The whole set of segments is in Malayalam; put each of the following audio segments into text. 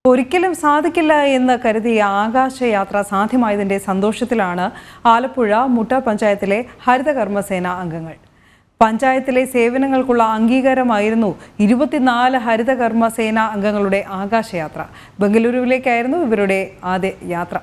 ഒരിക്കലും സാധിക്കില്ല എന്ന് കരുതിയ ആകാശയാത്ര സാധ്യമായതിന്റെ സന്തോഷത്തിലാണ് ആലപ്പുഴ മുട്ട പഞ്ചായത്തിലെ ഹരിതകർമ്മസേന അംഗങ്ങൾ. പഞ്ചായത്തിലെ സേവനങ്ങൾക്കുള്ള അംഗീകാരമായിരുന്നു 24 ഹരിതകർമ്മസേന അംഗങ്ങളുടെ ആകാശയാത്ര. ബംഗളൂരുവിലേക്കായിരുന്നു ഇവരുടെ ആദ്യ യാത്ര.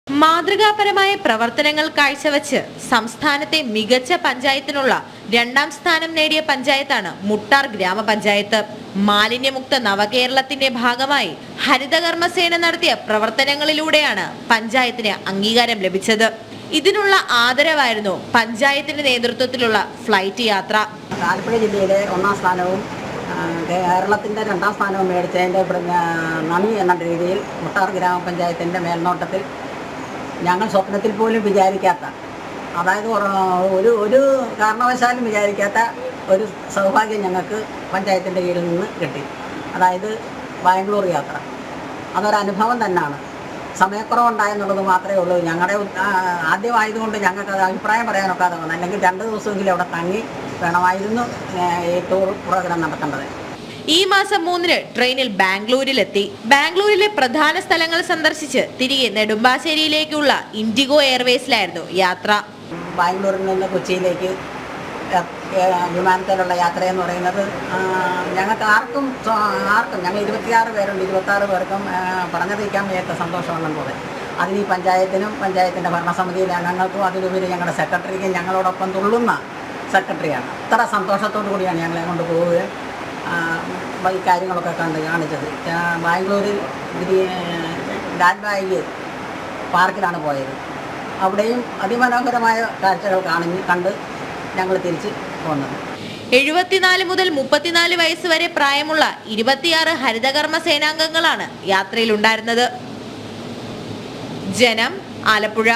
മാതൃകാപരമായ പ്രവർത്തനങ്ങൾ കാഴ്ചവെച്ച് സംസ്ഥാനത്തെ മികച്ച പഞ്ചായത്തിനുള്ള 2ാം സ്ഥാനം നേടിയ പഞ്ചായത്താണ് മുട്ടാർ ഗ്രാമപഞ്ചായത്ത്. മാലിന്യമുക്ത നവകേരളത്തിന്റെ ഭാഗമായി ഹരിതകർമ്മസേന നടത്തിയ പ്രവർത്തനങ്ങളിലൂടെയാണ് പഞ്ചായത്തിന് അംഗീകാരം ലഭിച്ചത്. ഇതിനുള്ള ആദരവായിരുന്നു പഞ്ചായത്തിന്റെ നേതൃത്വത്തിലുള്ള ഫ്ലൈറ്റ് യാത്ര. ആലപ്പുഴ ജില്ലയിലെ 1ാം സ്ഥാനവും കേരളത്തിന്റെ 2ാം സ്ഥാനവും മേടിച്ചതിന്റെ നന്ദി എന്ന രീതിയിൽ മുട്ടാർ ഗ്രാമപഞ്ചായത്തിന്റെ മേൽനോട്ടത്തിൽ ഞങ്ങൾ സ്വപ്നത്തിൽ പോലും വിചാരിക്കാത്ത, അതായത് ഒരു കാരണവശാലും വിചാരിക്കാത്ത ഒരു സൗഭാഗ്യം ഞങ്ങൾക്ക് പഞ്ചായത്തിൻ്റെ കീഴിൽ നിന്ന് കിട്ടി. അതായത് ബാംഗ്ലൂർ യാത്ര. അതൊരനുഭവം തന്നെയാണ്. സമയക്കുറവുണ്ടായെന്നുള്ളത് മാത്രമേ ഉള്ളൂ. ഞങ്ങളുടെ ആദ്യമായതുകൊണ്ട് ഞങ്ങൾക്ക് അത് അഭിപ്രായം പറയാനൊക്കാതെ വന്നു. അല്ലെങ്കിൽ 2 ദിവസമെങ്കിലും അവിടെ തങ്ങി വേണമായിരുന്നു ഈ ടൂർ പ്രോഗ്രാം നടത്തേണ്ടത്. ഈ മാസം 3-ന് ട്രെയിനിൽ ബാംഗ്ലൂരിലെത്തി. ബാംഗ്ലൂരിലെ പ്രധാന സ്ഥലങ്ങൾ സന്ദർശിച്ച് തിരികെ നെടുമ്പാശ്ശേരിയിലേക്കുള്ള ഇൻഡിഗോ എയർവേസിലായിരുന്നു യാത്ര. ബാംഗ്ലൂരിൽ നിന്ന് കൊച്ചിയിലേക്ക് വിമാനത്തിലുള്ള യാത്രയെന്ന് പറയുന്നത് ഞങ്ങൾക്ക് ആർക്കും ഞങ്ങൾ 26 പേരുണ്ട്. 26 പേർക്കും പറഞ്ഞറിയിക്കാൻ വയ്യാത്ത സന്തോഷമുണ്ടെന്ന് തോന്നി. അതിന് ഈ പഞ്ചായത്തിനും പഞ്ചായത്തിൻ്റെ ഭരണസമിതിയിലെ അംഗങ്ങൾക്കും അതിലുപരി ഞങ്ങളുടെ സെക്രട്ടറിക്കും ഞങ്ങളോടൊപ്പം തുള്ളുന്ന സെക്രട്ടറിയാണ്. അത്ര സന്തോഷത്തോടു കൂടിയാണ് ഞങ്ങളെ കൊണ്ട് പോവുകയും ഈ കാര്യങ്ങളൊക്കെ കാണിച്ചത്. ബാംഗ്ലൂരിൽ ലാൽബാഗ് പാർക്കിലാണ് പോയത്. അവിടെയും അതിമനോഹരമായ കാഴ്ചകൾ കണ്ട് ഞങ്ങൾ തിരിച്ച് പോന്നത്. 74 മുതൽ 34 വയസ്സ് വരെ പ്രായമുള്ള 26 ഹരിതകർമ്മ സേനാംഗങ്ങളാണ് യാത്രയിലുണ്ടായിരുന്നത്. ജനം, ആലപ്പുഴ.